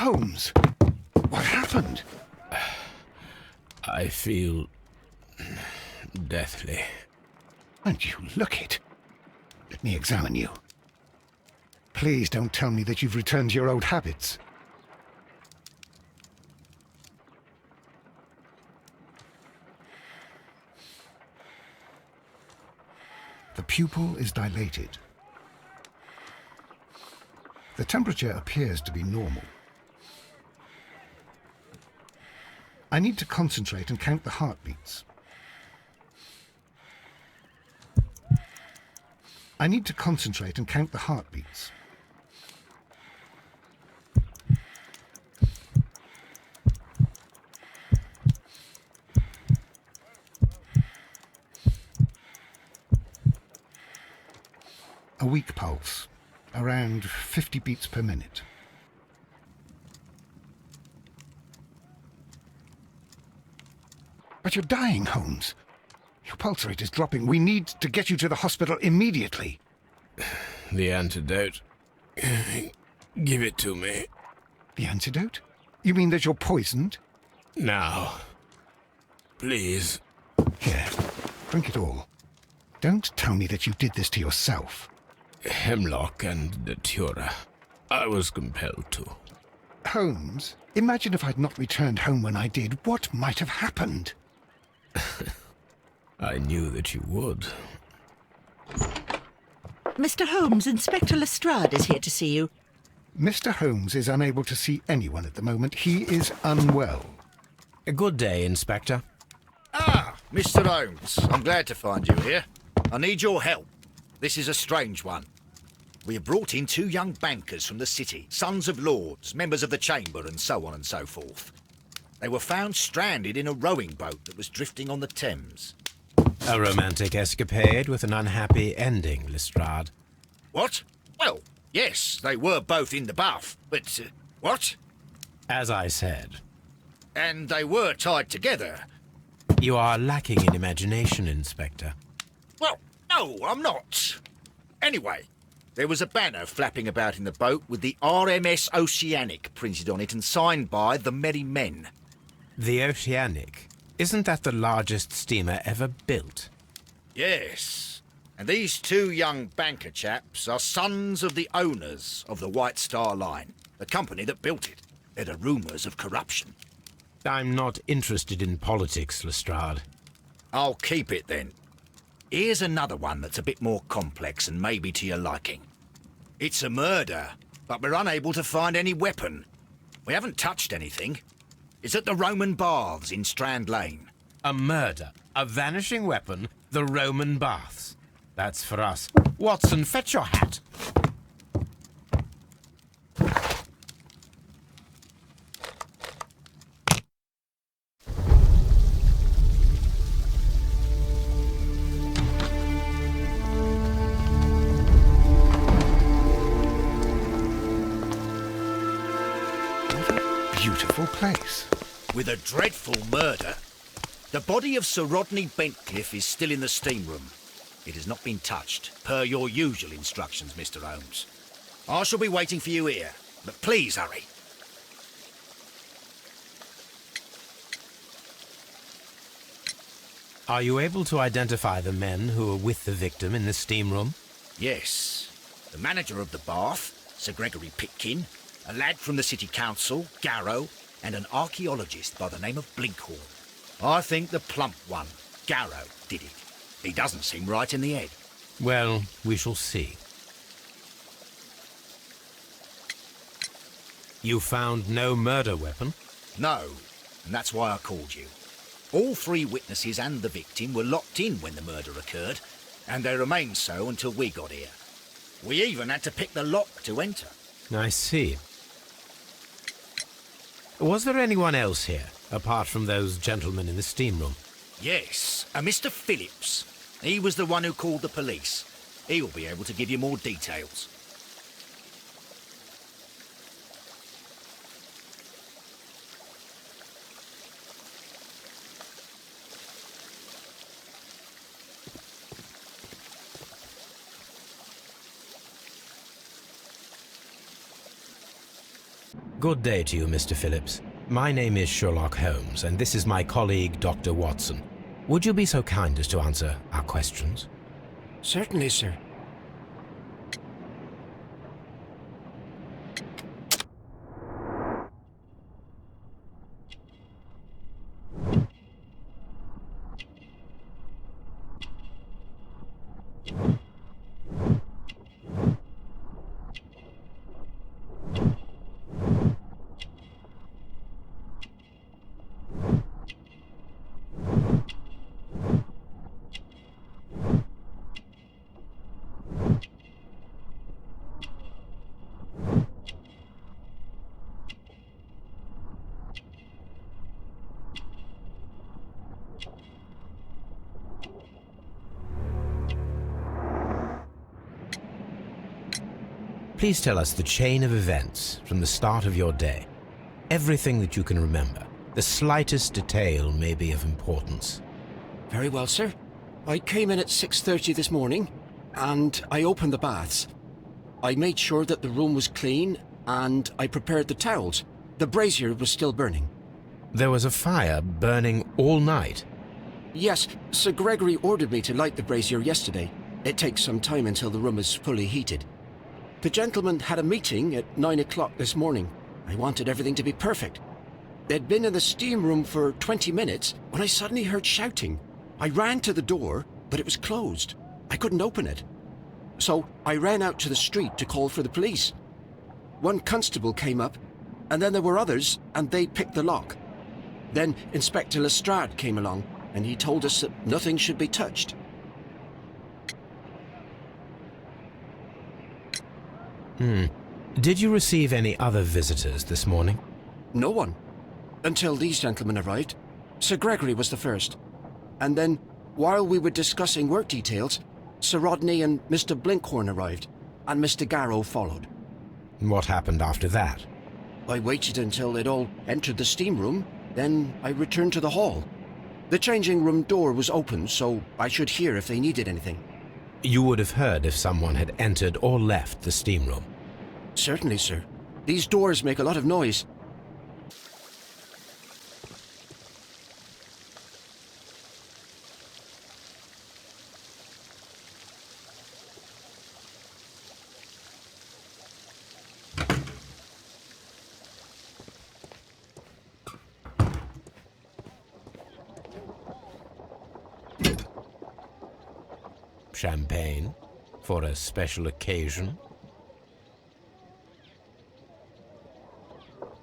Holmes, what happened? I feel deathly. And you look it. Let me examine you. Please don't tell me that you've returned to your old habits. The pupil is dilated. The temperature appears to be normal. I need to concentrate and count the heartbeats. I need to concentrate and count the heartbeats. A weak pulse, around 50 beats per minute. But you're dying, Holmes. Your pulse rate is dropping. We need to get you to the hospital immediately. The antidote. Give it to me. The antidote? You mean that you're poisoned? Now. Please. Here, drink it all. Don't tell me that you did this to yourself. Hemlock and datura. I was compelled to. Holmes, imagine if I'd not returned home when I did. What might have happened? I knew that you would. Mr. Holmes, Inspector Lestrade is here to see you. Mr. Holmes is unable to see anyone at the moment. He is unwell. A good day, Inspector. Ah, Mr. Holmes, I'm glad to find you here. I need your help. This is a strange one. We have brought in 2 young bankers from the city, sons of lords, members of the chamber, and so on and so forth. They were found stranded in a rowing boat that was drifting on the Thames. A romantic escapade with an unhappy ending, Lestrade. What? Well, yes, they were both in the bath, but... what? As I said. And they were tied together. You are lacking in imagination, Inspector. Well, no, I'm not. Anyway, there was a banner flapping about in the boat with the RMS Oceanic printed on it and signed by the Merry Men. The Oceanic? Isn't that the largest steamer ever built? Yes. And these 2 young banker chaps are sons of the owners of the White Star Line, the company that built it. There are rumours of corruption. I'm not interested in politics, Lestrade. I'll keep it then. Here's another one that's a bit more complex and maybe to your liking. It's a murder, but we're unable to find any weapon. We haven't touched anything. It's at the Roman Baths in Strand Lane. A murder, a vanishing weapon, the Roman Baths. That's for us. Watson, fetch your hat. Beautiful place. With a dreadful murder. The body of Sir Rodney Bentcliffe is still in the steam room. It has not been touched, per your usual instructions, Mr. Holmes. I shall be waiting for you here, but please hurry. Are you able to identify the men who were with the victim in the steam room? Yes. The manager of the bath, Sir Gregory Pitkin, a lad from the City Council, Garrow, and an archaeologist by the name of Blinkhorn. I think the plump one, Garrow, did it. He doesn't seem right in the head. Well, we shall see. You found no murder weapon? No, and that's why I called you. All 3 witnesses and the victim were locked in when the murder occurred, and they remained so until we got here. We even had to pick the lock to enter. I see. Was there anyone else here, apart from those gentlemen in the steam room? Yes, a Mr. Phillips. He was the one who called the police. He'll be able to give you more details. Good day to you, Mr. Phillips. My name is Sherlock Holmes, and this is my colleague, Dr. Watson. Would you be so kind as to answer our questions? Certainly, sir. Please tell us the chain of events from the start of your day. Everything that you can remember. The slightest detail may be of importance. Very well, sir. I came in at 6:30 this morning, and I opened the baths. I made sure that the room was clean, and I prepared the towels. The brazier was still burning. There was a fire burning all night. Yes, Sir Gregory ordered me to light the brazier yesterday. It takes some time until the room is fully heated. The gentlemen had a meeting at 9 o'clock this morning. I wanted everything to be perfect. They'd been in the steam room for 20 minutes when I suddenly heard shouting. I ran to the door, but it was closed. I couldn't open it. So I ran out to the street to call for the police. One constable came up, and then there were others, and they picked the lock. Then Inspector Lestrade came along, and he told us that nothing should be touched. Did you receive any other visitors this morning? No one. Until these gentlemen arrived. Sir Gregory was the first. And then, while we were discussing work details, Sir Rodney and Mr. Blinkhorn arrived, and Mr. Garrow followed. What happened after that? I waited until they'd all entered the steam room, then I returned to the hall. The changing room door was open, so I should hear if they needed anything. You would have heard if someone had entered or left the steam room. Certainly, sir. These doors make a lot of noise. Champagne for a special occasion.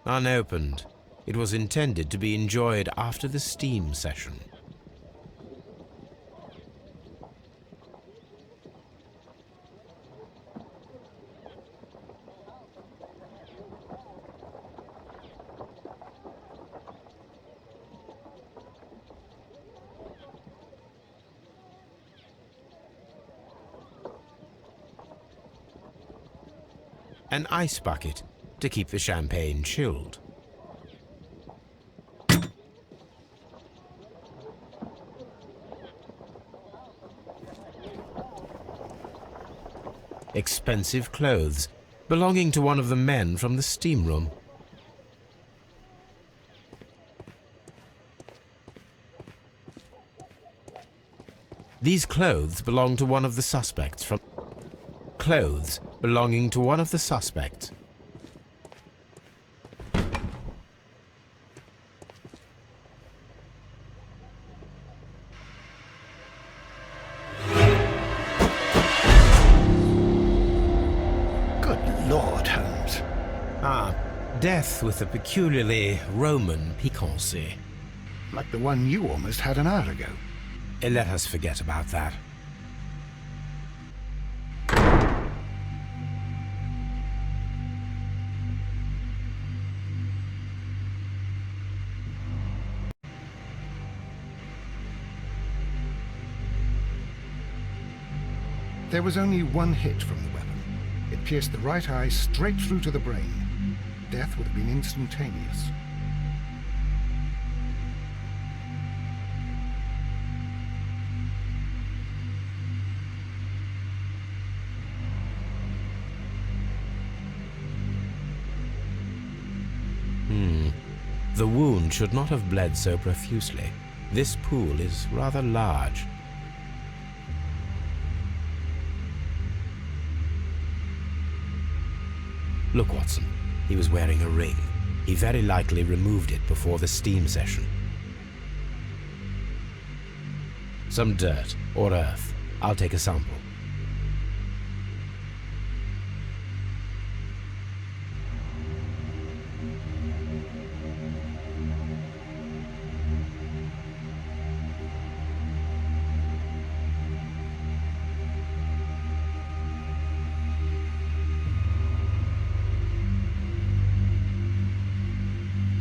Unopened. It was intended to be enjoyed after the steam session. An ice bucket to keep the champagne chilled. Expensive clothes belonging to one of the men from the steam room. These clothes belong to one of the suspects from... Clothes belonging to one of the suspects. Good Lord, Holmes. Death with a peculiarly Roman piquancy. Like the one you almost had an hour ago. Let us forget about that. There was only one hit from the weapon. It pierced the right eye straight through to the brain. Death would have been instantaneous. The wound should not have bled so profusely. This pool is rather large. Look, Watson. He was wearing a ring. He very likely removed it before the steam session. Some dirt or earth. I'll take a sample.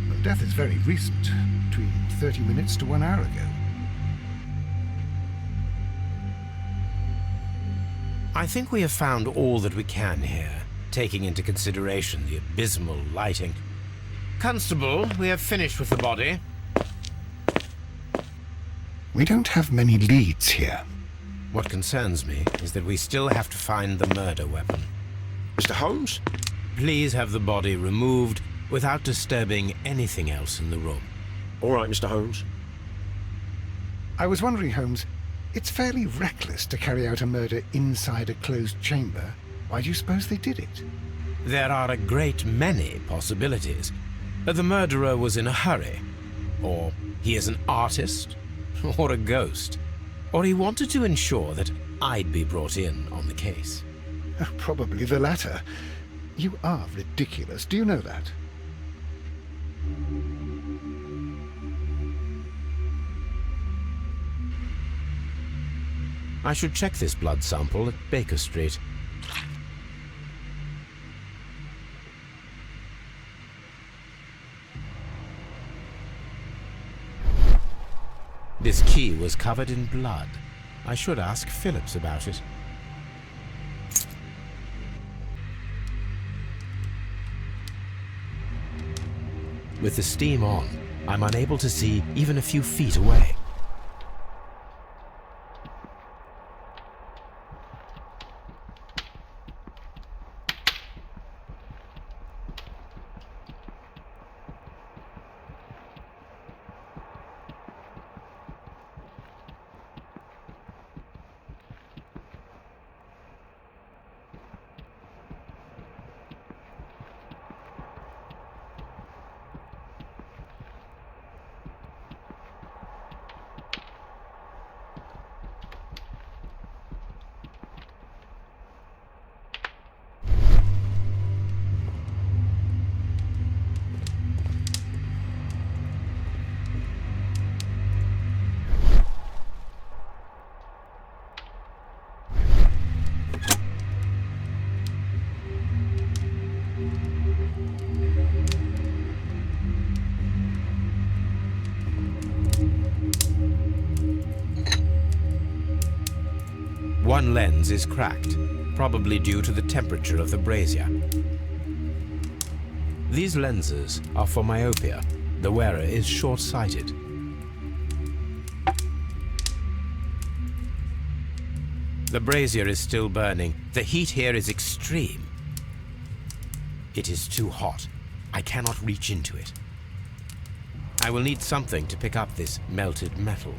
The death is very recent, between 30 minutes to 1 hour ago. I think we have found all that we can here, taking into consideration the abysmal lighting. Constable, we have finished with the body. We don't have many leads here. What concerns me is that we still have to find the murder weapon. Mr. Holmes? Please have the body removed without disturbing anything else in the room. All right, Mr. Holmes. I was wondering, Holmes, it's fairly reckless to carry out a murder inside a closed chamber. Why do you suppose they did it? There are a great many possibilities. The murderer was in a hurry, or he is an artist, or a ghost, or he wanted to ensure that I'd be brought in on the case. Probably the latter. You are ridiculous, do you know that? I should check this blood sample at Baker Street. This key was covered in blood. I should ask Phillips about it. With the steam on, I'm unable to see even a few feet away. One lens is cracked, probably due to the temperature of the brazier. These lenses are for myopia. The wearer is short-sighted. The brazier is still burning. The heat here is extreme. It is too hot. I cannot reach into it. I will need something to pick up this melted metal.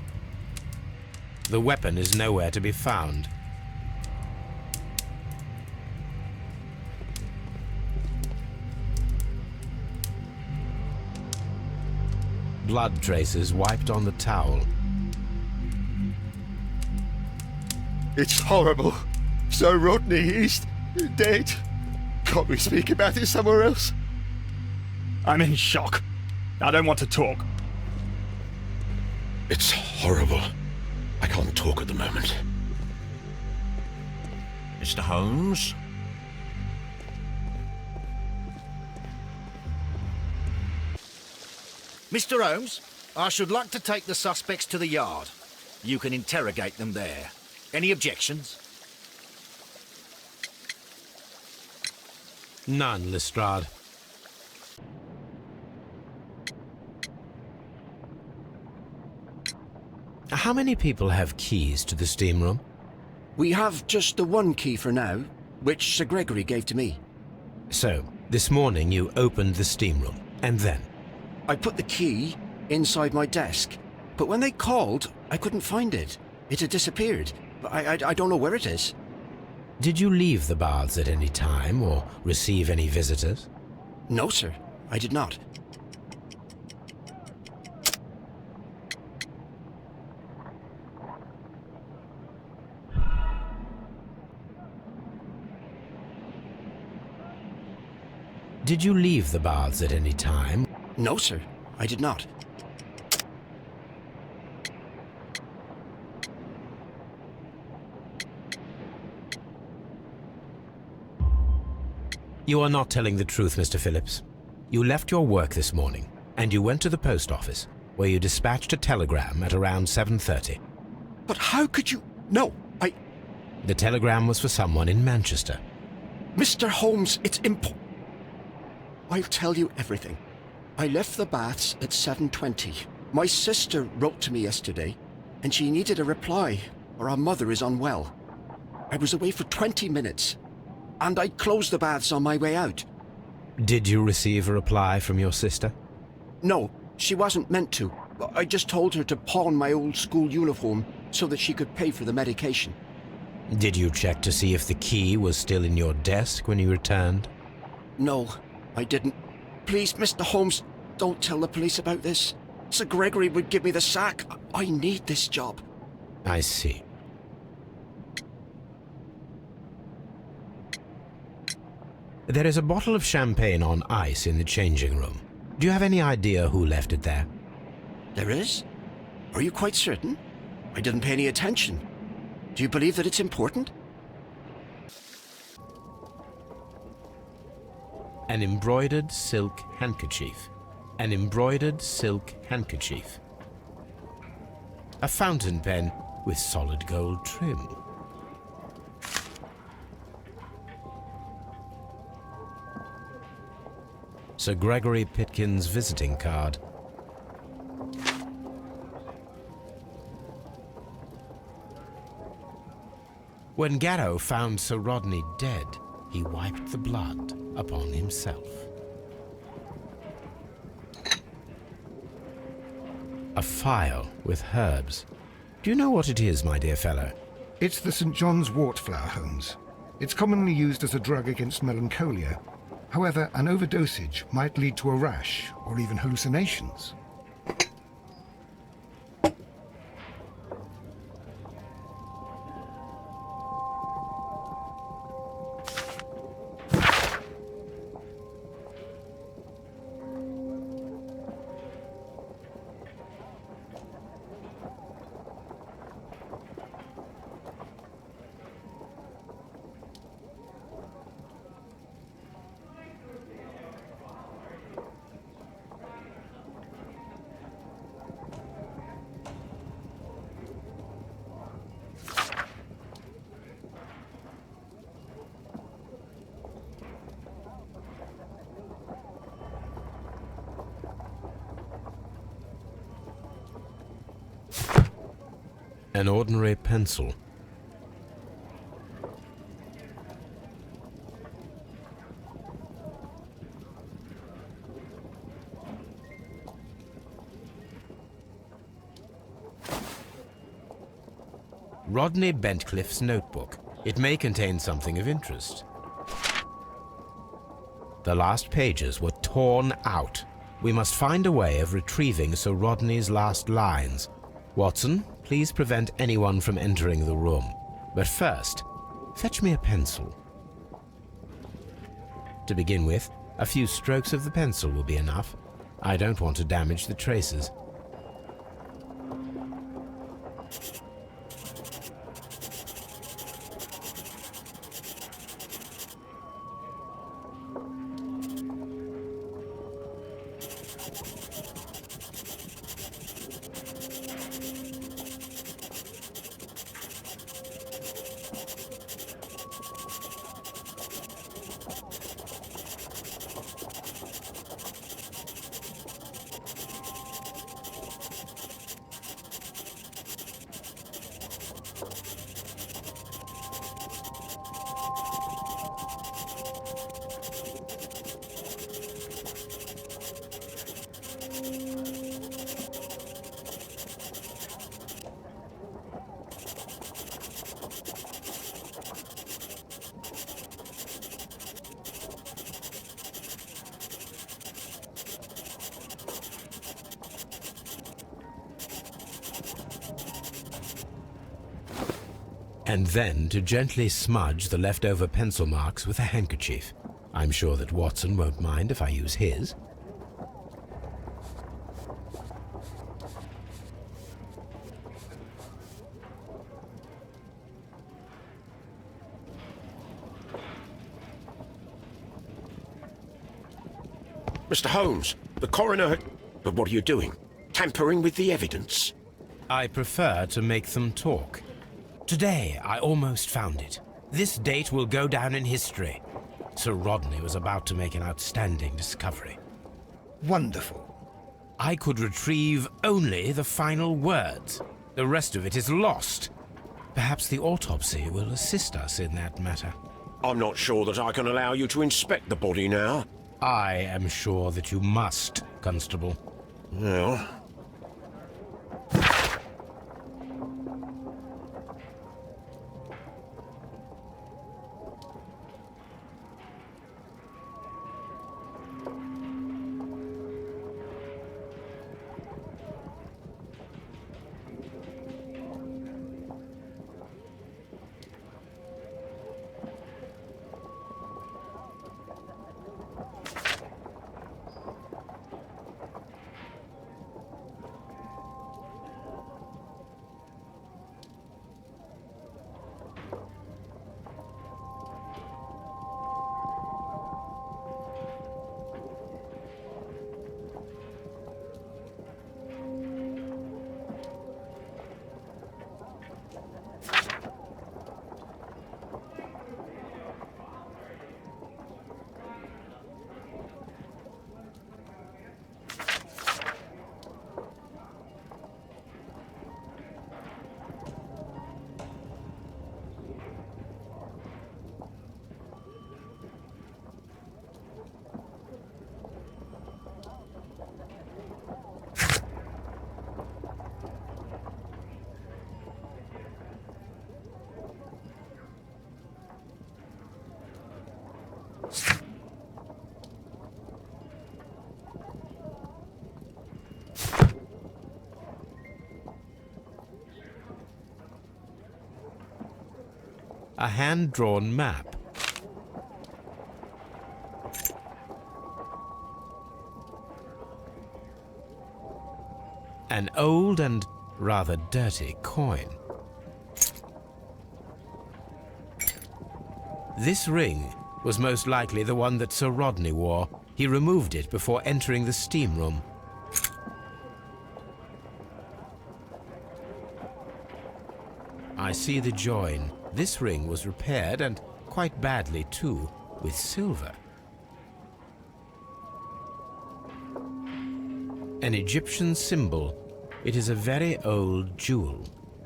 The weapon is nowhere to be found. Blood traces wiped on the towel. It's horrible. So Rodney, he's dead. Can't we speak about it somewhere else? I'm in shock. I don't want to talk. It's horrible. I can't talk at the moment. Mr. Holmes? Mr. Holmes, I should like to take the suspects to the yard. You can interrogate them there. Any objections? None, Lestrade. How many people have keys to the steam room? We have just the one key for now, which Sir Gregory gave to me. So, this morning you opened the steam room, and then? I put the key inside my desk, but when they called, I couldn't find it. It had disappeared. I don't know where it is. Did you leave the baths at any time or receive any visitors? No, sir, I did not. Did you leave the baths at any time? No, sir, I did not. You are not telling the truth, Mr. Phillips. You left your work this morning, and you went to the post office, where you dispatched a telegram at around 7:30. But how could you... No, The telegram was for someone in Manchester. Mr. Holmes, it's I'll tell you everything. I left the baths at 7:20. My sister wrote to me yesterday, and she needed a reply, or our mother is unwell. I was away for 20 minutes, and I closed the baths on my way out. Did you receive a reply from your sister? No, she wasn't meant to. I just told her to pawn my old school uniform so that she could pay for the medication. Did you check to see if the key was still in your desk when you returned? No, I didn't. Please, Mr. Holmes, don't tell the police about this. Sir Gregory would give me the sack. I need this job. I see. There is a bottle of champagne on ice in the changing room. Do you have any idea who left it there? There is? Are you quite certain? I didn't pay any attention. Do you believe that it's important? An embroidered silk handkerchief. An embroidered silk handkerchief. A fountain pen with solid gold trim. Sir Gregory Pitkin's visiting card. When Garrow found Sir Rodney dead, he wiped the blood upon himself. A phial with herbs. Do you know what it is, my dear fellow? It's the St. John's wort flower, Holmes. It's commonly used as a drug against melancholia. However, an overdosage might lead to a rash or even hallucinations. An ordinary pencil. Rodney Bentcliffe's notebook. It may contain something of interest. The last pages were torn out. We must find a way of retrieving Sir Rodney's last lines. Watson, please prevent anyone from entering the room. But first, fetch me a pencil. To begin with, a few strokes of the pencil will be enough. I don't want to damage the traces. and then to gently smudge the leftover pencil marks with a handkerchief. I'm sure that Watson won't mind if I use his. Mr. Holmes, the coroner... But what are you doing? Tampering with the evidence? I prefer to make them talk. Today, I almost found it. This date will go down in history. Sir Rodney was about to make an outstanding discovery. Wonderful. I could retrieve only the final words. The rest of it is lost. Perhaps the autopsy will assist us in that matter. I'm not sure that I can allow you to inspect the body now. I am sure that you must, Constable. Well... A hand-drawn map. An old and rather dirty coin. This ring was most likely the one that Sir Rodney wore. He removed it before entering the steam room. I see the join. This ring was repaired, and quite badly too, with silver. An Egyptian symbol. It is a very old jewel.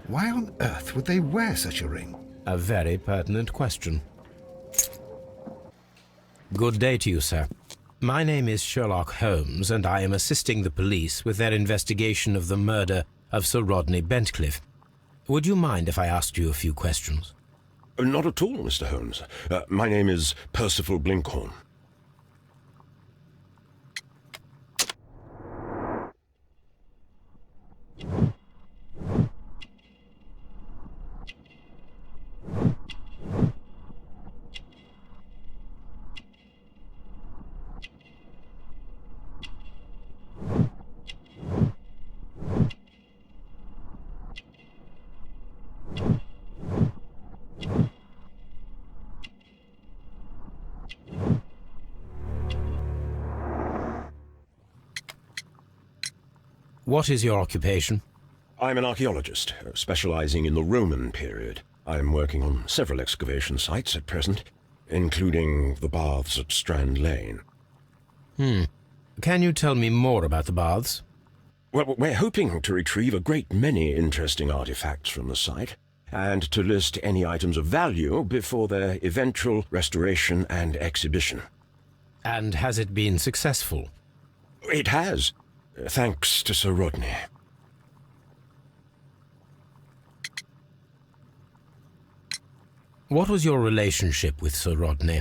Why on earth would they wear such a ring? A very pertinent question. Good day to you, sir. My name is Sherlock Holmes, and I am assisting the police with their investigation of the murder of Sir Rodney Bentcliffe. Would you mind if I asked you a few questions? Not at all, Mr. Holmes. My name is Percival Blinkhorn. What is your occupation? I'm an archaeologist, specializing in the Roman period. I'm working on several excavation sites at present, including the baths at Strand Lane. Can you tell me more about the baths? Well, we're hoping to retrieve a great many interesting artifacts from the site, and to list any items of value before their eventual restoration and exhibition. And has it been successful? It has, thanks to Sir Rodney. What was your relationship with Sir Rodney?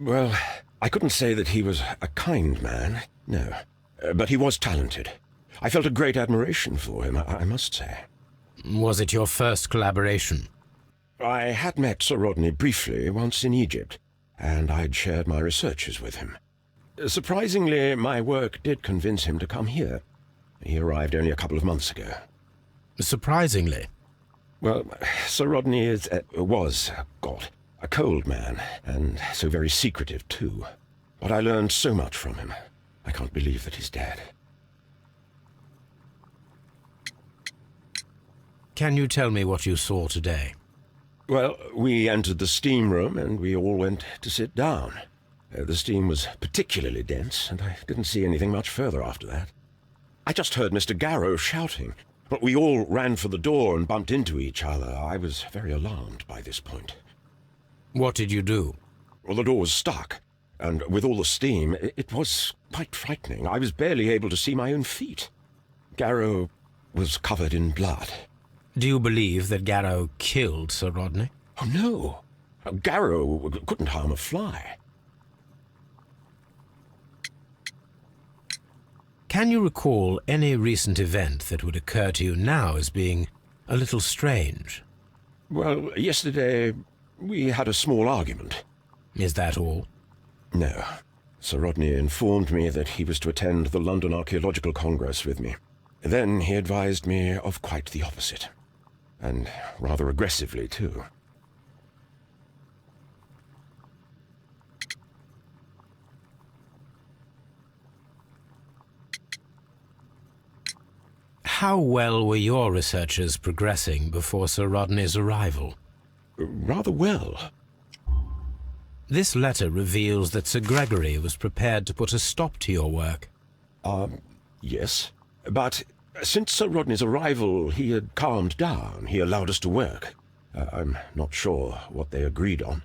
Well, I couldn't say that he was a kind man, no. But he was talented. I felt a great admiration for him, I must say. Was it your first collaboration? I had met Sir Rodney briefly once in Egypt, and I'd shared my researches with him. Surprisingly, my work did convince him to come here. He arrived only a couple of months ago. Surprisingly? Well, Sir Rodney was a cold man, and so very secretive too. But I learned so much from him. I can't believe that he's dead. Can you tell me what you saw today? Well, we entered the steam room and we all went to sit down. The steam was particularly dense, and I didn't see anything much further after that. I just heard Mr. Garrow shouting, but we all ran for the door and bumped into each other. I was very alarmed by this point. What did you do? Well, the door was stuck, and with all the steam, it was quite frightening. I was barely able to see my own feet. Garrow was covered in blood. Do you believe that Garrow killed Sir Rodney? Oh, no. Garrow couldn't harm a fly. Can you recall any recent event that would occur to you now as being a little strange? Well, yesterday we had a small argument. Is that all? No. Sir Rodney informed me that he was to attend the London Archaeological Congress with me. Then he advised me of quite the opposite. And rather aggressively, too. How well were your researchers progressing before Sir Rodney's arrival? Rather well. This letter reveals that Sir Gregory was prepared to put a stop to your work. Yes. But since Sir Rodney's arrival, he had calmed down. He allowed us to work. I'm not sure what they agreed on.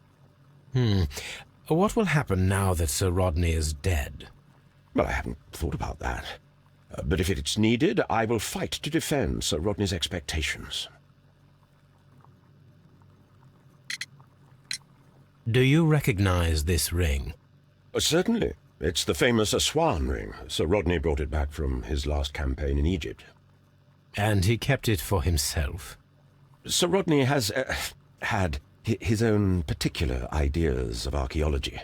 What will happen now that Sir Rodney is dead? Well, I haven't thought about that. But if it's needed, I will fight to defend Sir Rodney's expectations. Do you recognize this ring? Certainly. It's the famous Aswan ring. Sir Rodney brought it back from his last campaign in Egypt. And he kept it for himself? Sir Rodney has had his own particular ideas of archaeology.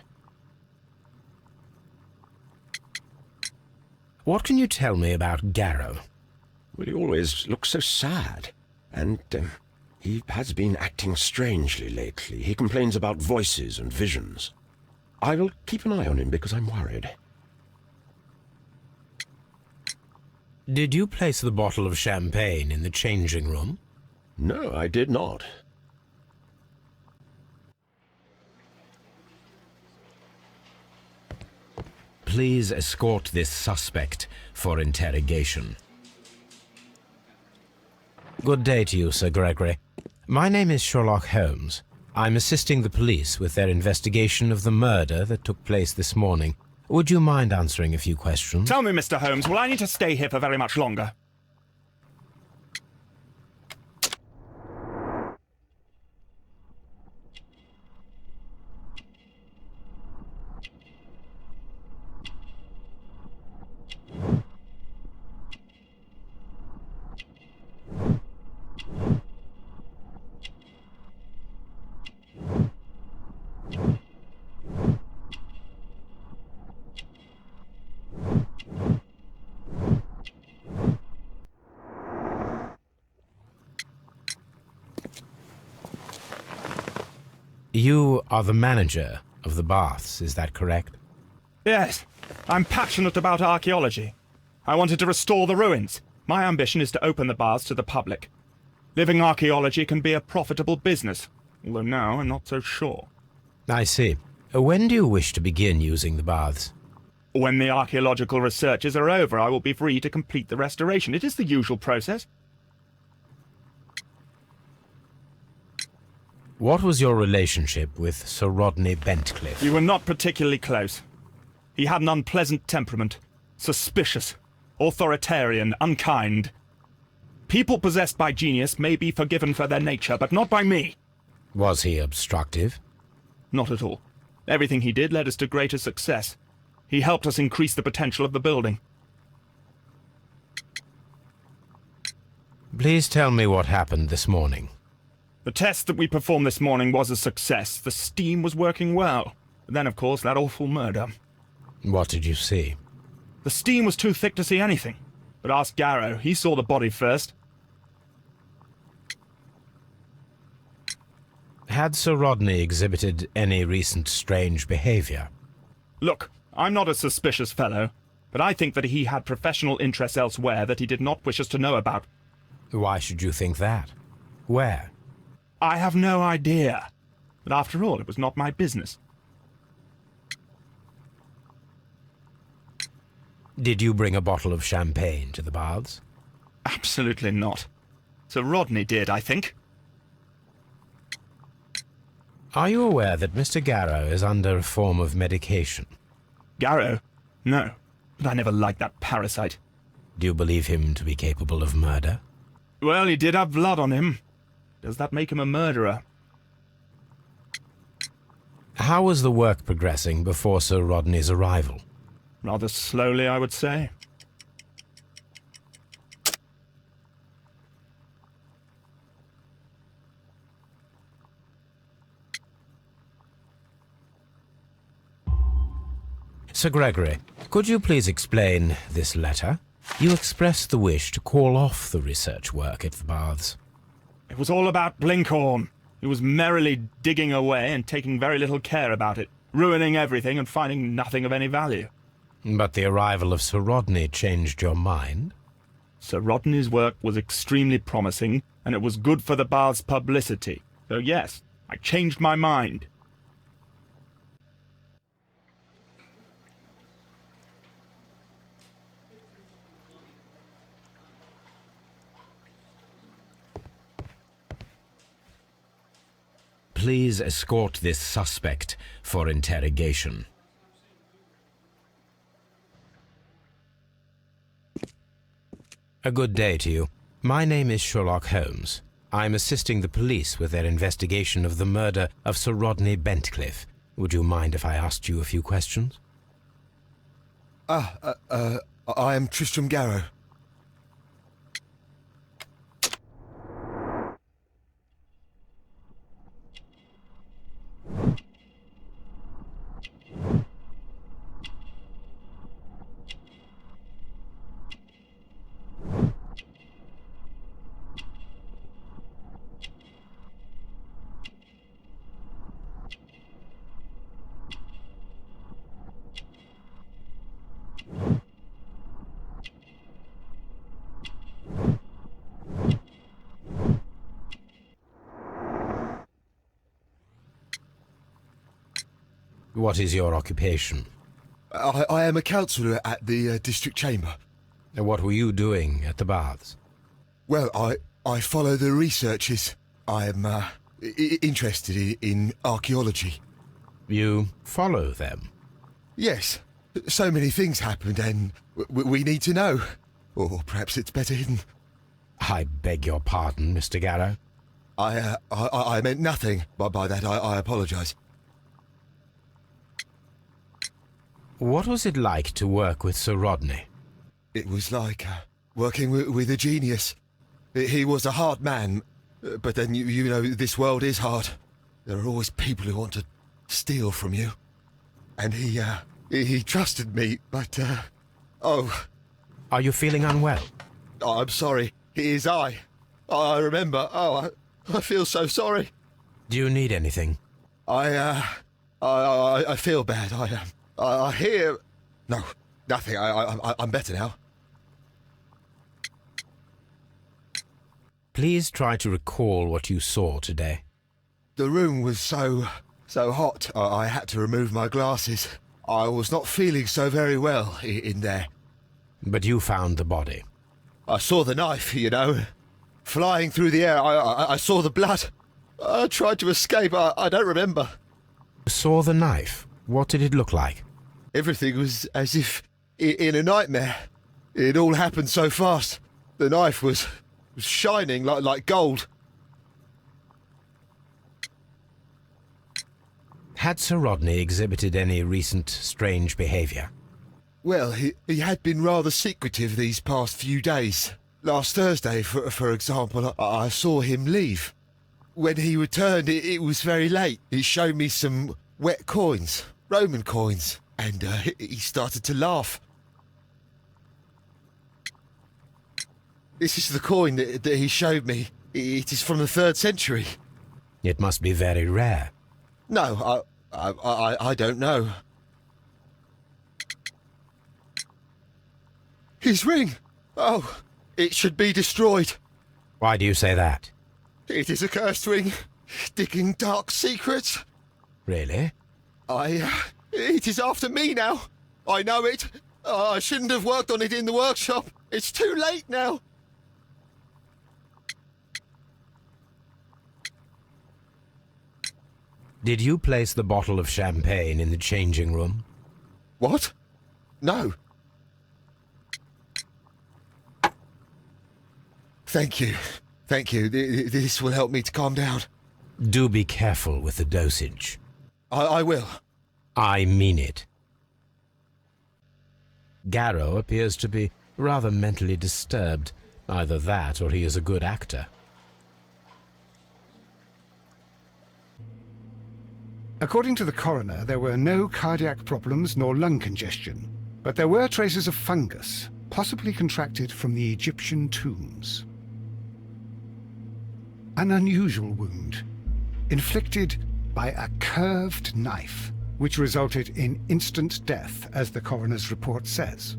What can you tell me about Garrow? Well, he always looks so sad, and he has been acting strangely lately. He complains about voices and visions. I will keep an eye on him because I'm worried. Did you place the bottle of champagne in the changing room? No, I did not. Please escort this suspect for interrogation. Good day to you, Sir Gregory. My name is Sherlock Holmes. I'm assisting the police with their investigation of the murder that took place this morning. Would you mind answering a few questions? Tell me, Mr. Holmes, will I need to stay here for very much longer? You are the manager of the baths, is that correct? Yes. I'm passionate about archaeology. I wanted to restore the ruins. My ambition is to open the baths to the public. Living archaeology can be a profitable business, although now I'm not so sure. I see. When do you wish to begin using the baths? When the archaeological researches are over, I will be free to complete the restoration. It is the usual process. What was your relationship with Sir Rodney Bentcliffe? We were not particularly close. He had an unpleasant temperament, suspicious, authoritarian, unkind. People possessed by genius may be forgiven for their nature, but not by me. Was he obstructive? Not at all. Everything he did led us to greater success. He helped us increase the potential of the building. Please tell me what happened this morning. The test that we performed this morning was a success. The steam was working well. But then, of course, that awful murder. What did you see? The steam was too thick to see anything. But ask Garrow. He saw the body first. Had Sir Rodney exhibited any recent strange behaviour? Look, I'm not a suspicious fellow, but I think that he had professional interests elsewhere that he did not wish us to know about. Why should you think that? Where? I have no idea. But after all, it was not my business. Did you bring a bottle of champagne to the baths? Absolutely not. Sir Rodney did, I think. Are you aware that Mr. Garrow is under a form of medication? Garrow? No. But I never liked that parasite. Do you believe him to be capable of murder? Well, he did have blood on him. Does that make him a murderer? How was the work progressing before Sir Rodney's arrival? Rather slowly, I would say. Sir Gregory, could you please explain this letter? You expressed the wish to call off the research work at the baths. It was all about Blinkhorn. He was merrily digging away and taking very little care about it, ruining everything and finding nothing of any value. But the arrival of Sir Rodney changed your mind? Sir Rodney's work was extremely promising, and it was good for the bath's publicity. So yes, I changed my mind. Please escort this suspect for interrogation. A good day to you. My name is Sherlock Holmes. I'm assisting the police with their investigation of the murder of Sir Rodney Bentcliffe. Would you mind if I asked you a few questions? I am Tristram Garrow. What is your occupation? I am a counsellor at the district chamber. And what were you doing at the baths? Well, I follow the researches. I am interested in archaeology. You follow them? Yes. So many things happened and we need to know. Or perhaps it's better hidden. I beg your pardon, Mr. Garrow. I meant nothing by that. I apologise. What was it like to work with Sir Rodney? It was like working with a genius. He was a hard man, but then you know this world is hard. There are always people who want to steal from you. And he trusted me, but oh. Are you feeling unwell? I'm sorry. It is I remember. Oh, I feel so sorry. Do you need anything? I feel bad. I hear... No, nothing. I'm better now. Please try to recall what you saw today. The room was so hot, I had to remove my glasses. I was not feeling so very well in there. But you found the body. I saw the knife, you know, flying through the air. I saw the blood. I tried to escape. I don't remember. You saw the knife? What did it look like? Everything was as if in a nightmare. It all happened so fast. The knife was shining like gold. Had Sir Rodney exhibited any recent strange behaviour? Well, he had been rather secretive these past few days. Last Thursday, for example, I saw him leave. when he returned, it was very late. He showed me some wet coins, Roman coins, and he started to laugh. This is the coin that he showed me. It is from the 3rd century. It must be very rare. No, I don't know. His ring! Oh, it should be destroyed. Why do you say that? It is a cursed ring, digging dark secrets. Really? It is after me now. I know it. I shouldn't have worked on it in the workshop. It's too late now. Did you place the bottle of champagne in the changing room? What? No. Thank you. Thank you. This will help me to calm down. Do be careful with the dosage. I will. I mean it. Garrow appears to be rather mentally disturbed. Either that or he is a good actor. According to the coroner, there were no cardiac problems nor lung congestion, but there were traces of fungus, possibly contracted from the Egyptian tombs. An unusual wound, inflicted by a curved knife, which resulted in instant death, as the coroner's report says.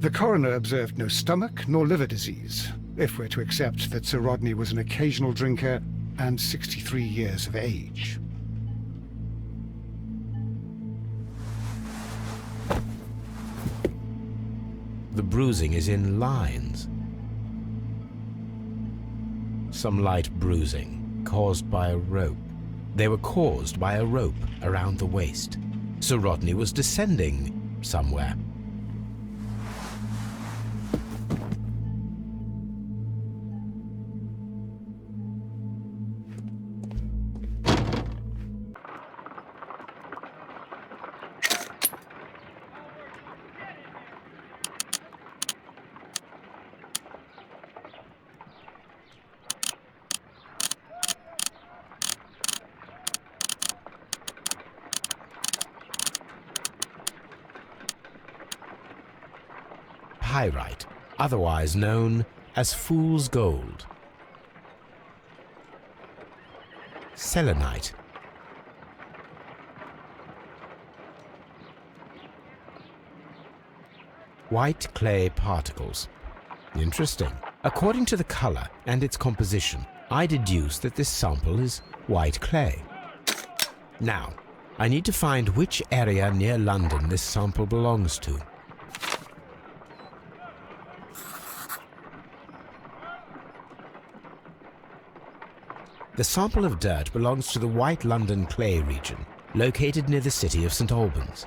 The coroner observed no stomach nor liver disease, if we're to accept that Sir Rodney was an occasional drinker and 63 years of age. The bruising is in lines. Some light bruising, caused by a rope. They were caused by a rope around the waist. Sir Rodney was descending somewhere. Pyrite, otherwise known as fool's gold. Selenite. White clay particles. Interesting. According to the color and its composition, I deduce that this sample is white clay. Now, I need to find which area near London this sample belongs to. The sample of dirt belongs to the White London clay region, located near the city of St. Albans.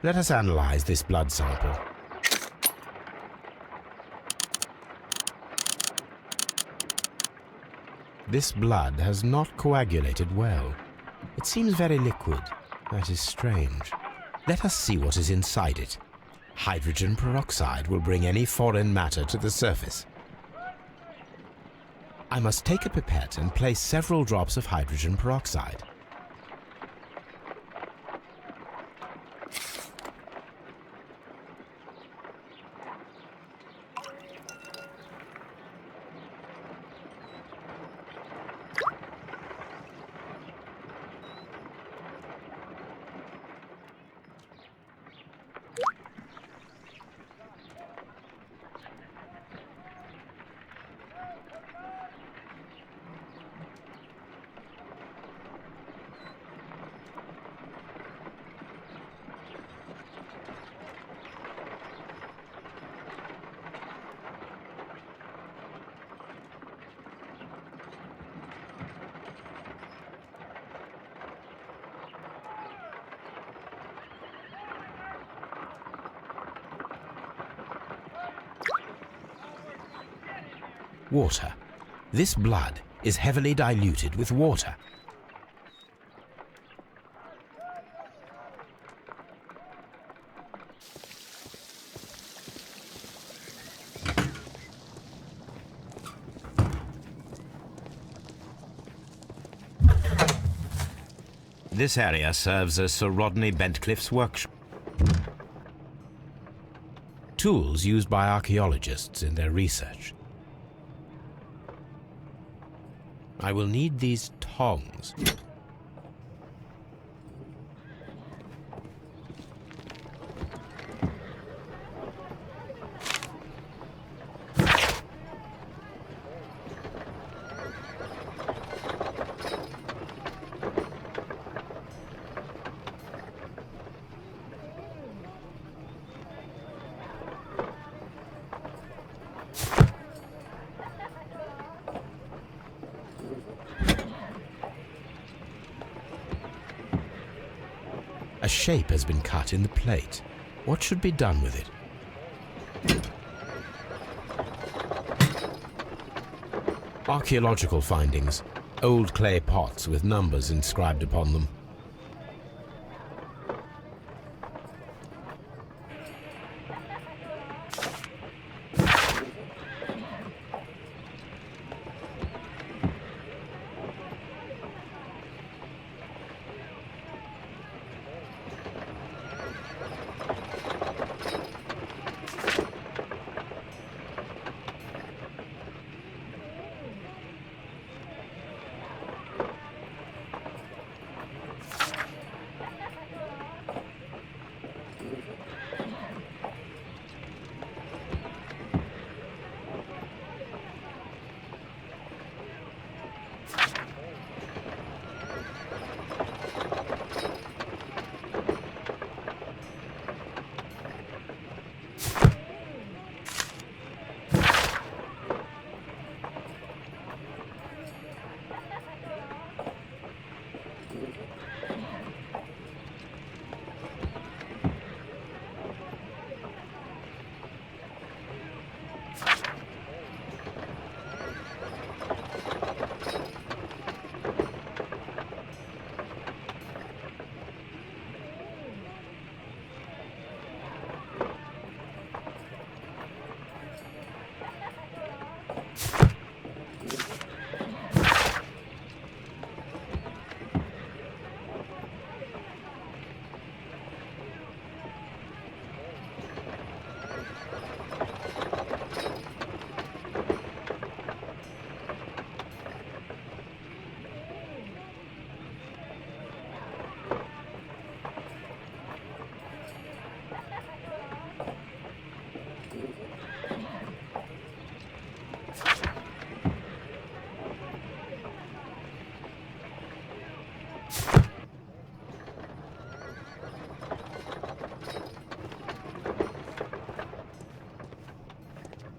Let us analyze this blood sample. This blood has not coagulated well. It seems very liquid. That is strange. Let us see what is inside it. Hydrogen peroxide will bring any foreign matter to the surface. I must take a pipette and place several drops of hydrogen peroxide. Water. This blood is heavily diluted with water. This area serves as Sir Rodney Bentcliffe's workshop. Tools used by archaeologists in their research. I will need these tongs. A shape has been cut in the plate. What should be done with it? Archaeological findings. Old clay pots with numbers inscribed upon them.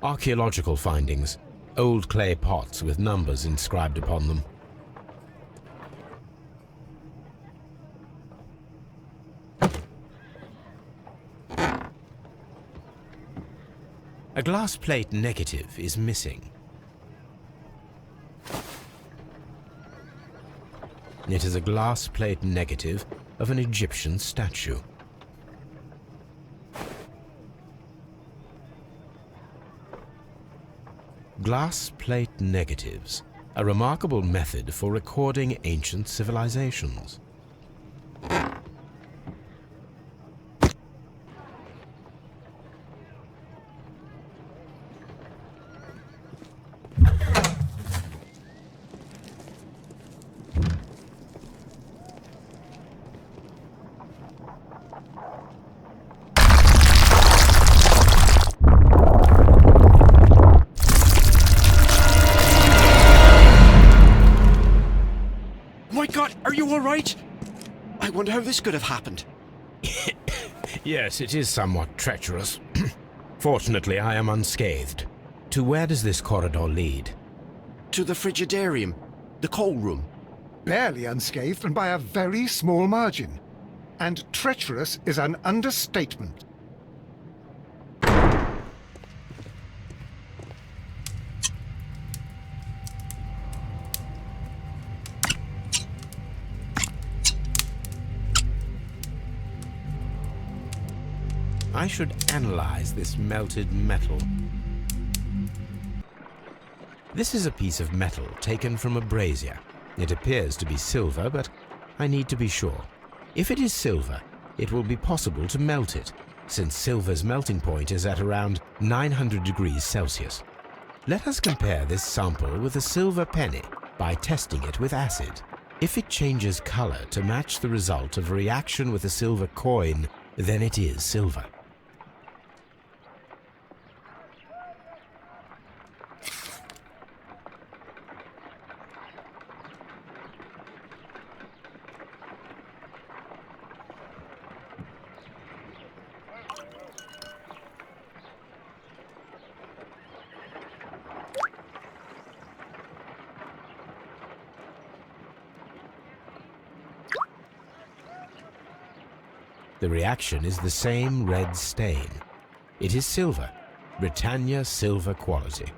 Archaeological findings. Old clay pots with numbers inscribed upon them. A glass plate negative is missing. It is a glass plate negative of an Egyptian statue. Glass plate negatives, a remarkable method for recording ancient civilizations. I wonder how this could have happened. Yes, it is somewhat treacherous. Fortunately, I am unscathed. To where does this corridor lead? To the frigidarium, the coal room. Barely unscathed and by a very small margin. And treacherous is an understatement. I should analyze this melted metal. This is a piece of metal taken from a brazier. It appears to be silver, but I need to be sure. If it is silver, it will be possible to melt it, since silver's melting point is at around 900 degrees Celsius. Let us compare this sample with a silver penny by testing it with acid. If it changes color to match the result of a reaction with a silver coin, then it is silver. The reaction is the same red stain. It is silver, Britannia silver quality.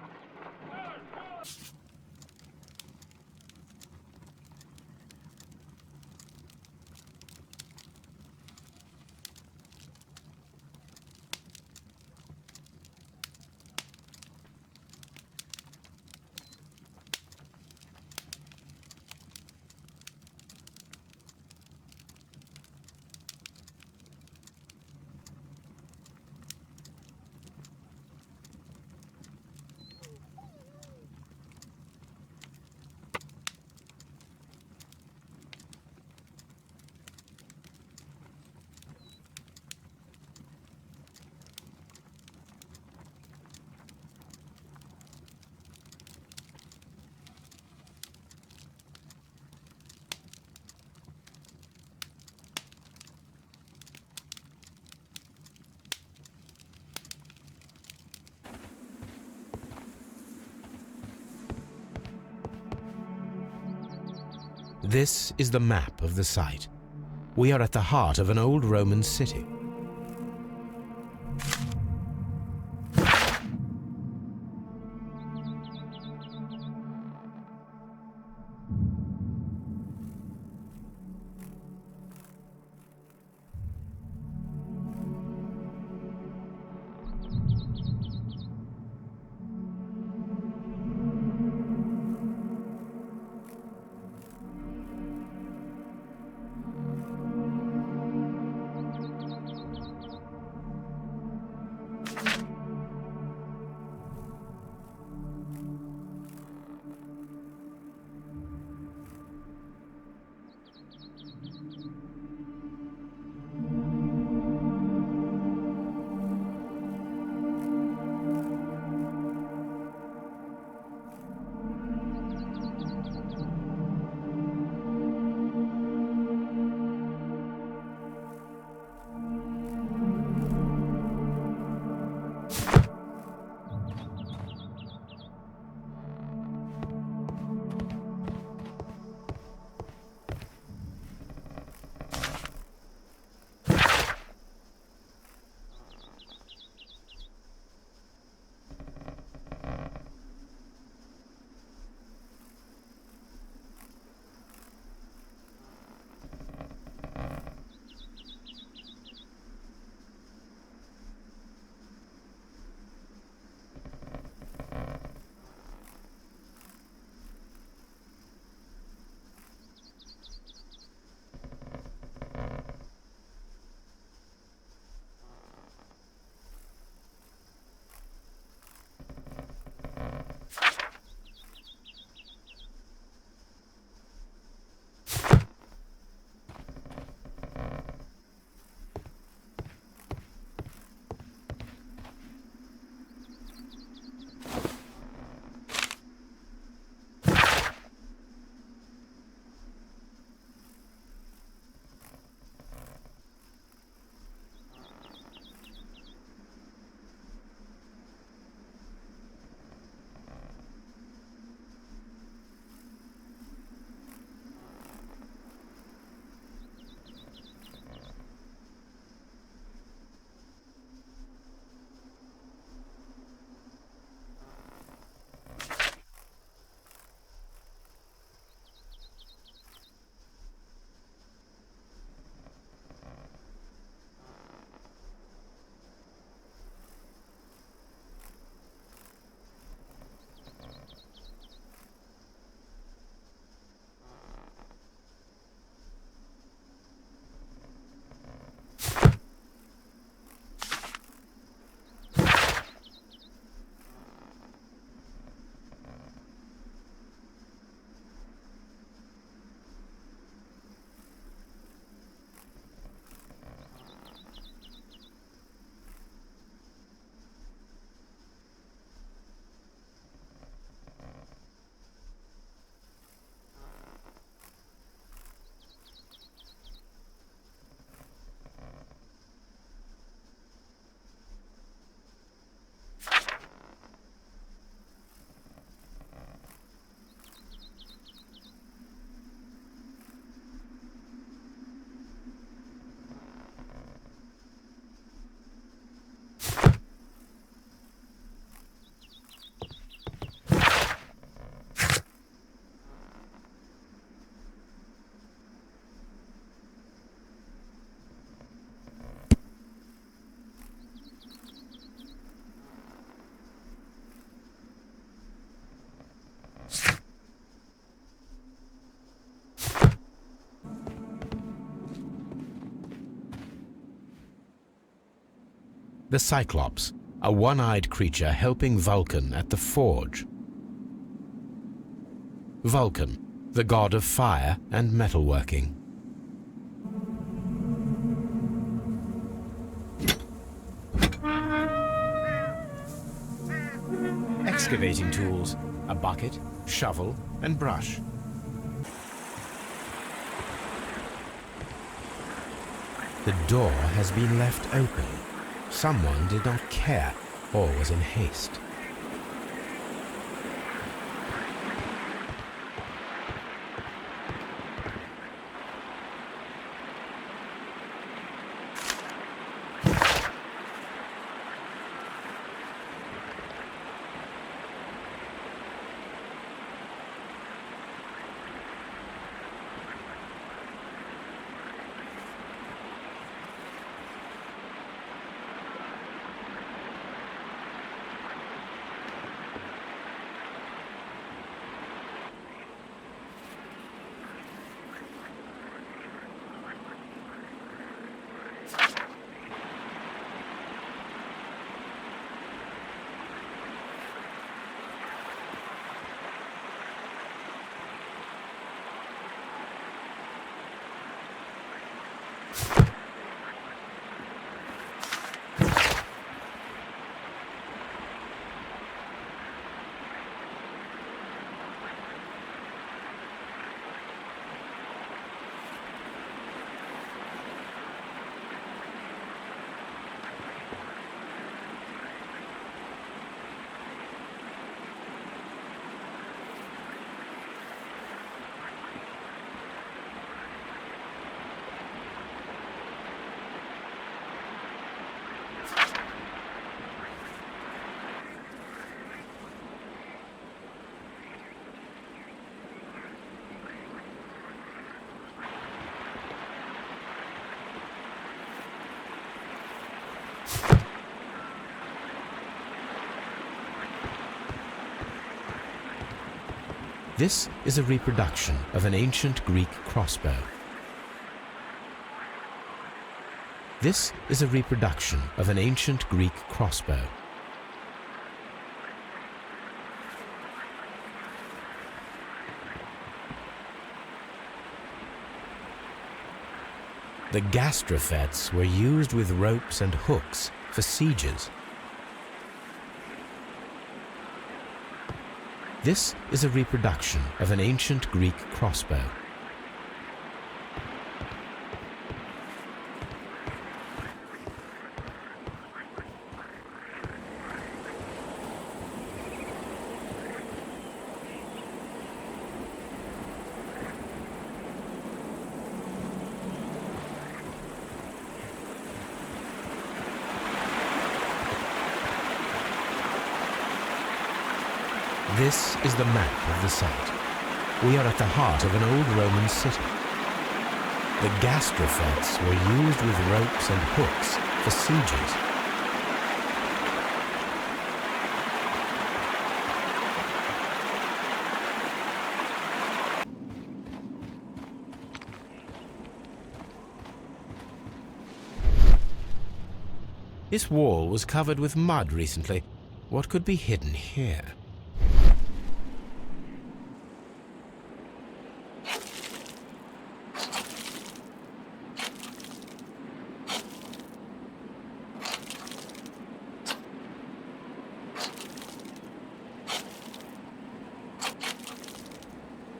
This is the map of the site. We are at the heart of an old Roman city. The Cyclops, a one-eyed creature helping Vulcan at the forge. Vulcan, the god of fire and metalworking. Excavating tools, a bucket, shovel, and brush. The door has been left open. Someone did not care or was in haste. This is a reproduction of an ancient Greek crossbow. This is a reproduction of an ancient Greek crossbow. The gastrofets were used with ropes and hooks for sieges. This is a reproduction of an ancient Greek crossbow. This is the map of the site. We are at the heart of an old Roman city. The gastrofets were used with ropes and hooks for sieges. This wall was covered with mud recently. What could be hidden here?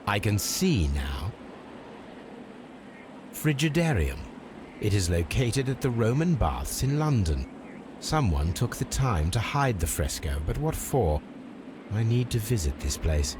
I can see now. Frigidarium. It is located at the Roman Baths in London. Someone took the time to hide the fresco, but what for? I need to visit this place.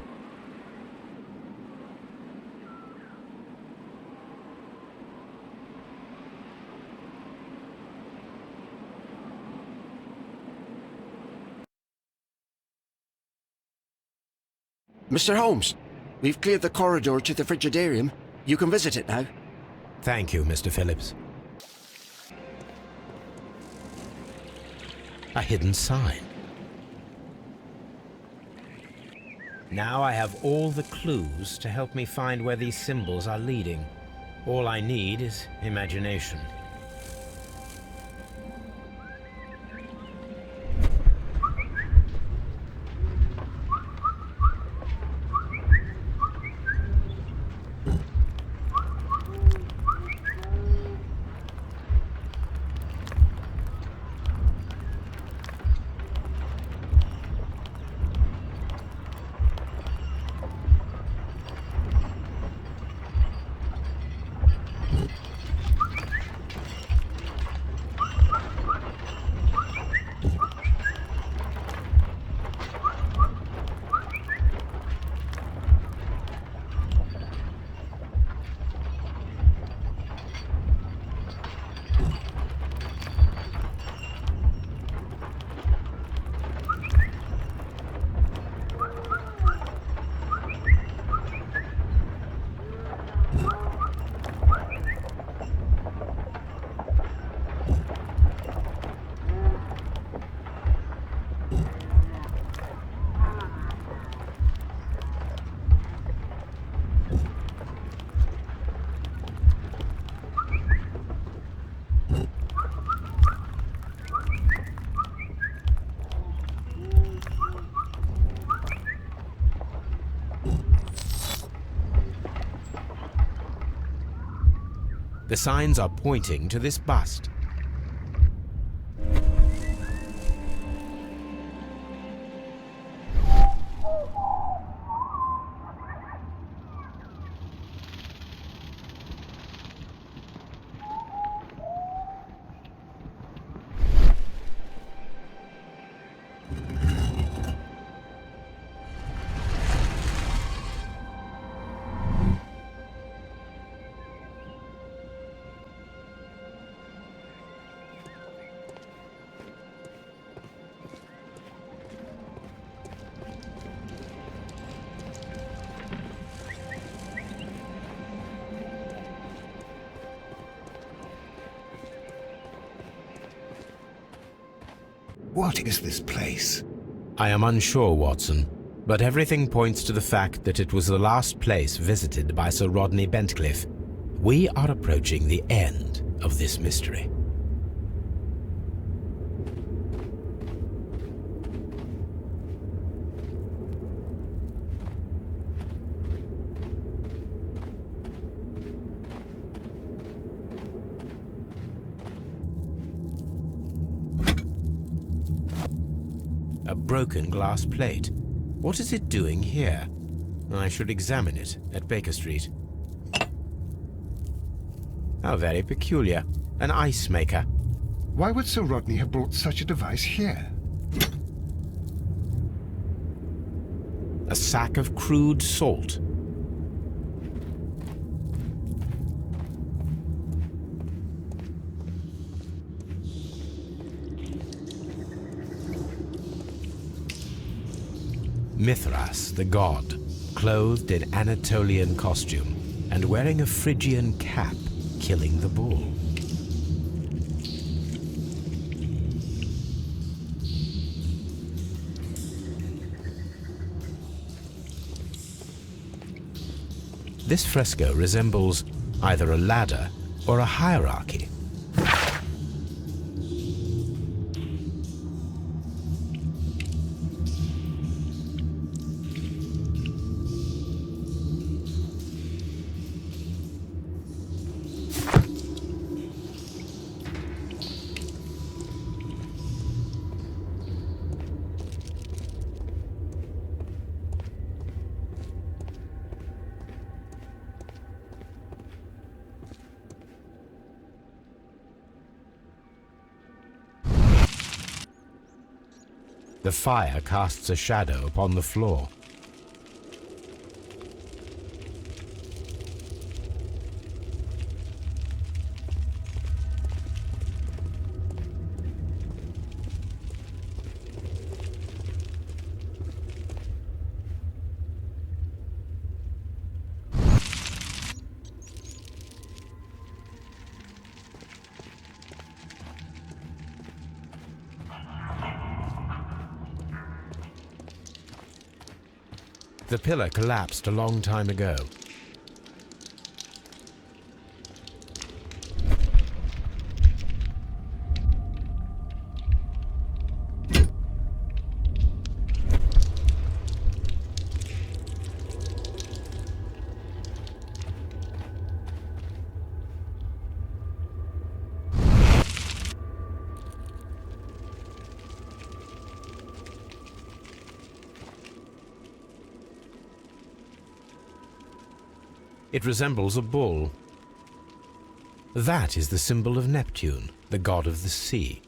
Mr. Holmes, we've cleared the corridor to the Frigidarium. You can visit it now. Thank you, Mr. Phillips. A hidden sign. Now I have all the clues to help me find where these symbols are leading. All I need is imagination. The signs are pointing to this bust. What is this place? I am unsure, Watson, but everything points to the fact that it was the last place visited by Sir Rodney Bentcliffe. We are approaching the end of this mystery. A broken glass plate. What is it doing here? I should examine it at Baker Street. How very peculiar. An ice maker. Why would Sir Rodney have brought such a device here? A sack of crude salt. Mithras, the god, clothed in Anatolian costume and wearing a Phrygian cap, killing the bull. This fresco resembles either a ladder or a hierarchy. The fire casts a shadow upon the floor. The pillar collapsed a long time ago. It resembles a bull. That is the symbol of Neptune, the god of the sea.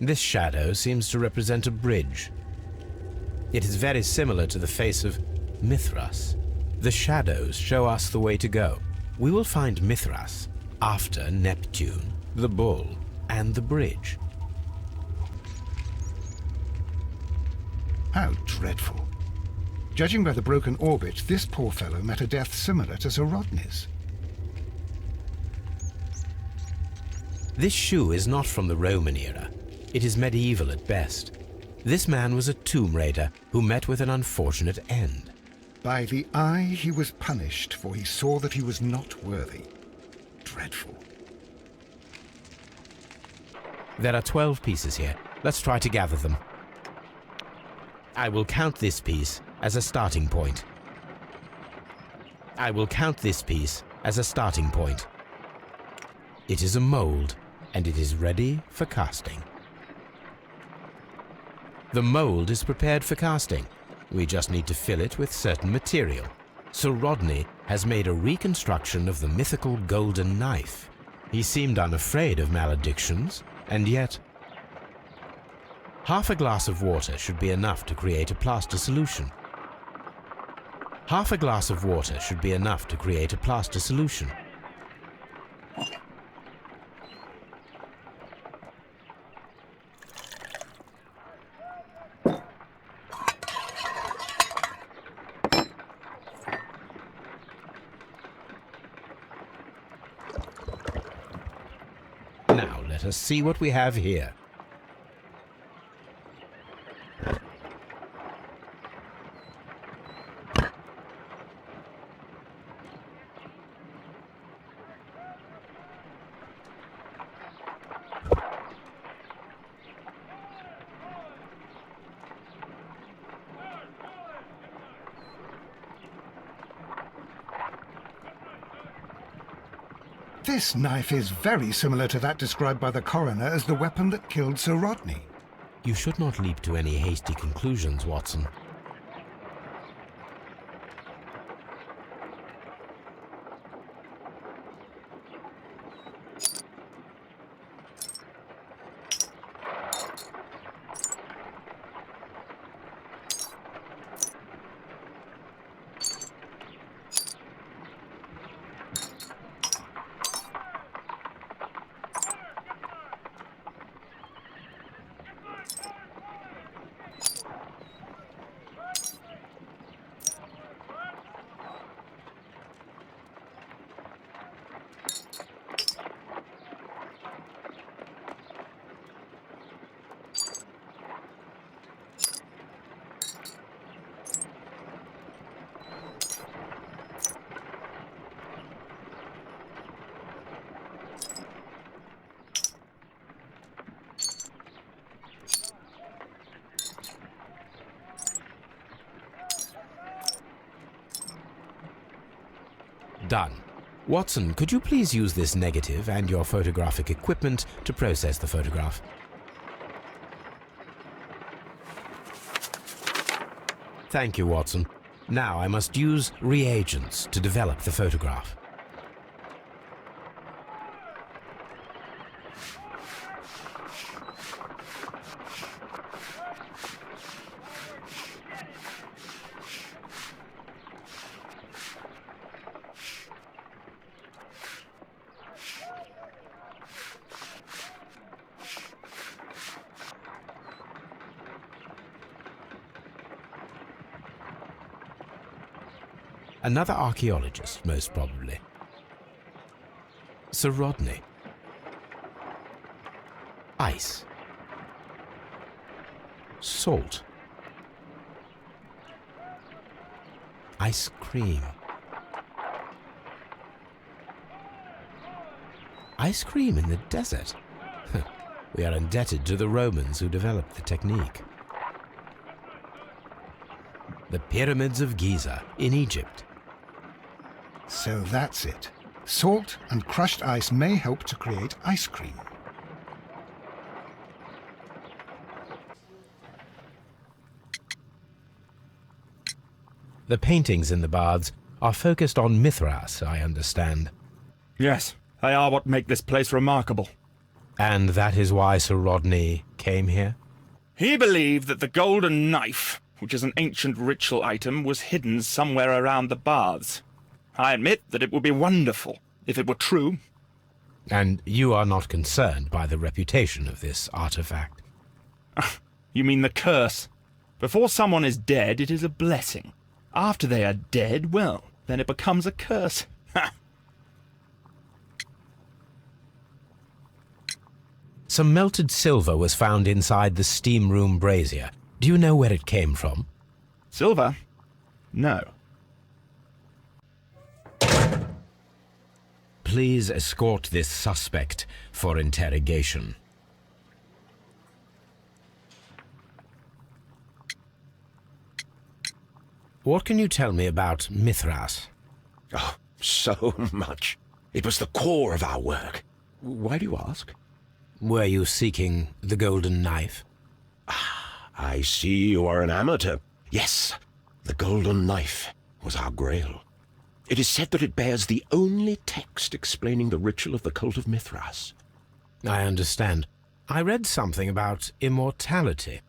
This shadow seems to represent a bridge. It is very similar to the face of Mithras. The shadows show us the way to go. We will find Mithras after Neptune, the bull, and the bridge. How dreadful. Judging by the broken orbit, this poor fellow met a death similar to Sir Rodney's. This shoe is not from the Roman era. It is medieval at best. This man was a tomb raider who met with an unfortunate end. By the eye he was punished, for he saw that he was not worthy. Dreadful. There are 12 pieces here. Let's try to gather them. I will count this piece as a starting point. I will count this piece as a starting point. It is a mold, and it is ready for casting. The mold is prepared for casting. We just need to fill it with certain material. Sir Rodney has made a reconstruction of the mythical golden knife. He seemed unafraid of maledictions, and yet... Half a glass of water should be enough to create a plaster solution. Half a glass of water should be enough to create a plaster solution. Now let us see what we have here. This knife is very similar to that described by the coroner as the weapon that killed Sir Rodney. You should not leap to any hasty conclusions, Watson. Done. Watson, could you please use this negative and your photographic equipment to process the photograph? Thank you, Watson. Now I must use reagents to develop the photograph. Another archaeologist, most probably. Sir Rodney. Ice. Salt. Ice cream. Ice cream in the desert. We are indebted to the Romans who developed the technique. The pyramids of Giza in Egypt. So that's it. Salt and crushed ice may help to create ice cream. The paintings in the baths are focused on Mithras, I understand. Yes, they are what make this place remarkable. And that is why Sir Rodney came here? He believed that the golden knife, which is an ancient ritual item, was hidden somewhere around the baths. I admit that it would be wonderful if it were true. And you are not concerned by the reputation of this artifact? You mean the curse? Before someone is dead, it is a blessing. After they are dead, well, then it becomes a curse. Some melted silver was found inside the steam room brazier. Do you know where it came from? Silver? No. Please escort this suspect for interrogation. What can you tell me about Mithras? Oh, so much. It was the core of our work. Why do you ask? Were you seeking the golden knife? I see you are an amateur. Yes, the golden knife was our grail. It is said that it bears the only text explaining the ritual of the cult of Mithras. I understand. I read something about immortality.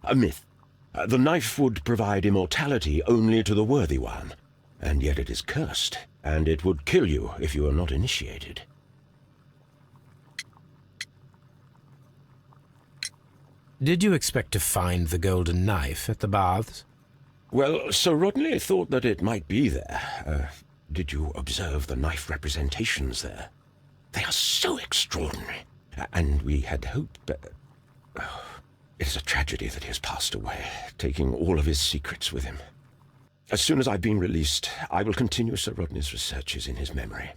A myth. The knife would provide immortality only to the worthy one, and yet it is cursed, and it would kill you if you are not initiated. Did you expect to find the golden knife at the baths? Well, Sir Rodney thought that it might be there. Did you observe the knife representations there? They are so extraordinary, and we had hoped, but... It is a tragedy that he has passed away, taking all of his secrets with him. As soon as I've been released, I will continue Sir Rodney's researches in his memory.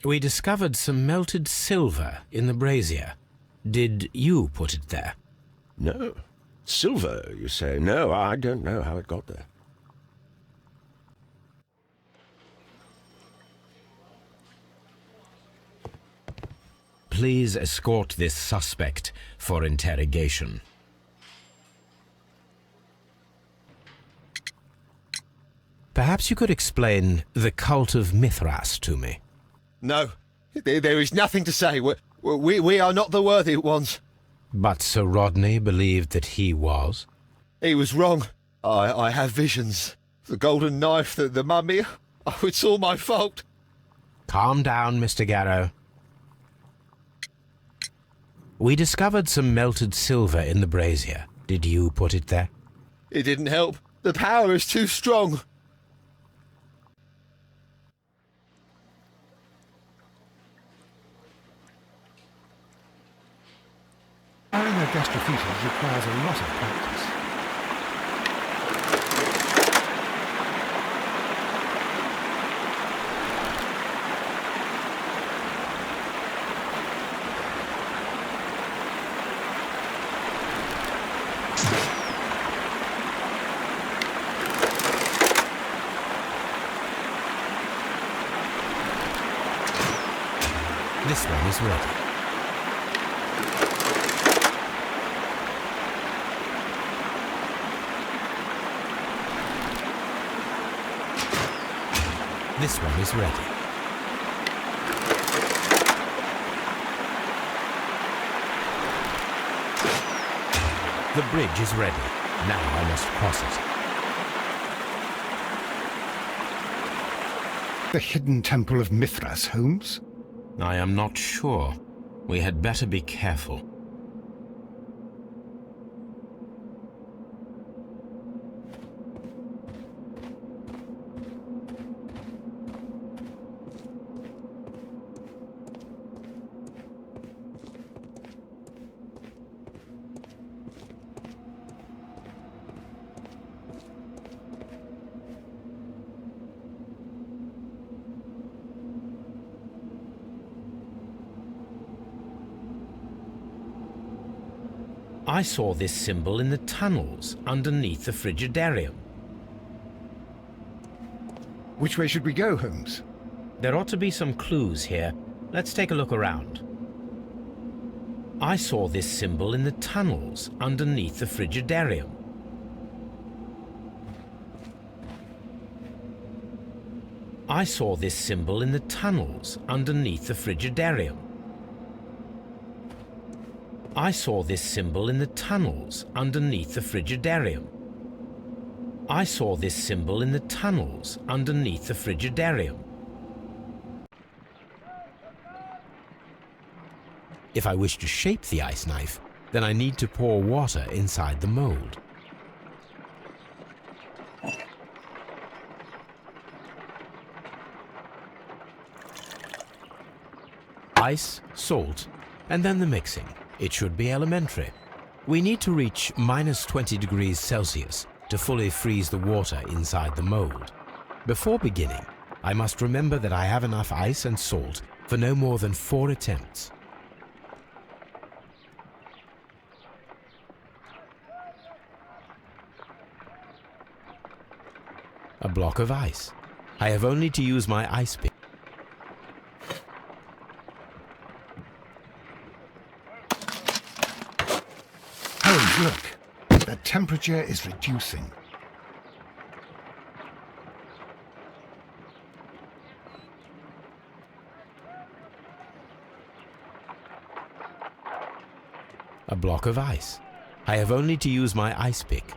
We discovered some melted silver in the brazier. Did you put it there? No. Silver, you say? No, I don't know how it got there. Please escort this suspect for interrogation. Perhaps you could explain the cult of Mithras to me. No, there is nothing to say. We are not the worthy ones. But Sir Rodney believed that he was. He was wrong. I have visions. The golden knife, the mummy. Oh, it's all my fault. Calm down, Mr. Garrow. We discovered some melted silver in the brazier. Did you put it there? It didn't help. The power is too strong. Firing a gastrophetics requires a lot of practice. This one is ready. This one is ready. The bridge is ready. Now I must cross it. The hidden temple of Mithras, Holmes? I am not sure. We had better be careful. I saw this symbol in the tunnels underneath the frigidarium. Which way should we go, Holmes? There ought to be some clues here. Let's take a look around. I saw this symbol in the tunnels underneath the frigidarium. I saw this symbol in the tunnels underneath the frigidarium. I saw this symbol in the tunnels underneath the frigidarium. I saw this symbol in the tunnels underneath the frigidarium. If I wish to shape the ice knife, then I need to pour water inside the mold. Ice, salt, and then the mixing. It should be elementary. We need to reach minus 20 degrees Celsius to fully freeze the water inside the mold. Before beginning, I must remember that I have enough ice and salt for no more than 4 attempts. A block of ice. I have only to use my ice pick. Holmes, look. The temperature is reducing. A block of ice. I have only to use my ice pick.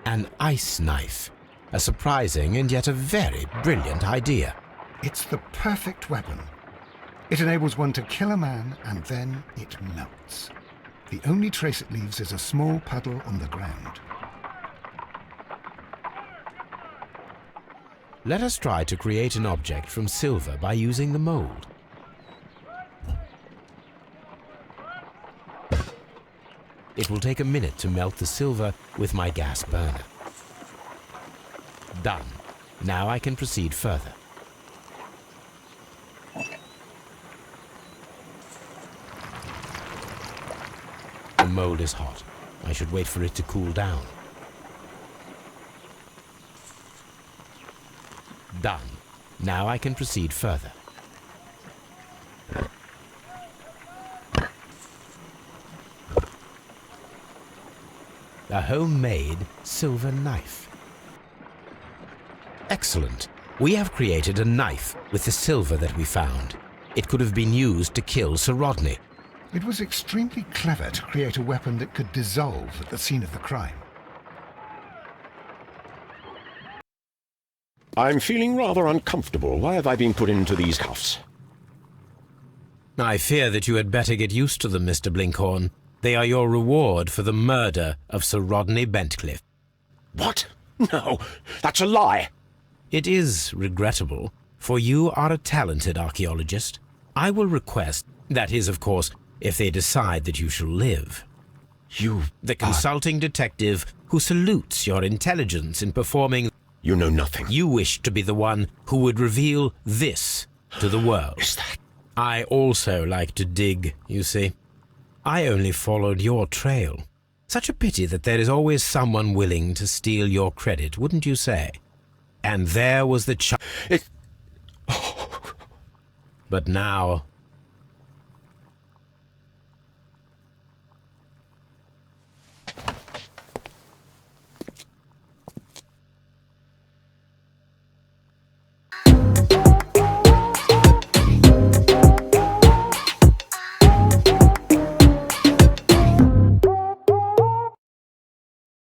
An ice knife. A surprising and yet a very brilliant idea. It's the perfect weapon. It enables one to kill a man and then it melts. The only trace it leaves is a small puddle on the ground. Let us try to create an object from silver by using the mold. It will take a minute to melt the silver with my gas burner. Done. Now I can proceed further. The mold is hot. I should wait for it to cool down. Done. Now I can proceed further. A homemade silver knife. Excellent. We have created a knife with the silver that we found. It could have been used to kill Sir Rodney. It was extremely clever to create a weapon that could dissolve at the scene of the crime. I'm feeling rather uncomfortable. Why have I been put into these cuffs? I fear that you had better get used to them, Mr. Blinkhorn. They are your reward for the murder of Sir Rodney Bentcliffe. What? No, that's a lie. It is regrettable, for you are a talented archaeologist. I will request, that is, of course, if they decide that you shall live. You... The consulting detective who salutes your intelligence in performing... You know nothing. You wish to be the one who would reveal this to the world. Is that... I also like to dig, you see. I only followed your trail. Such a pity that there is always someone willing to steal your credit, wouldn't you say? And there was the It... But now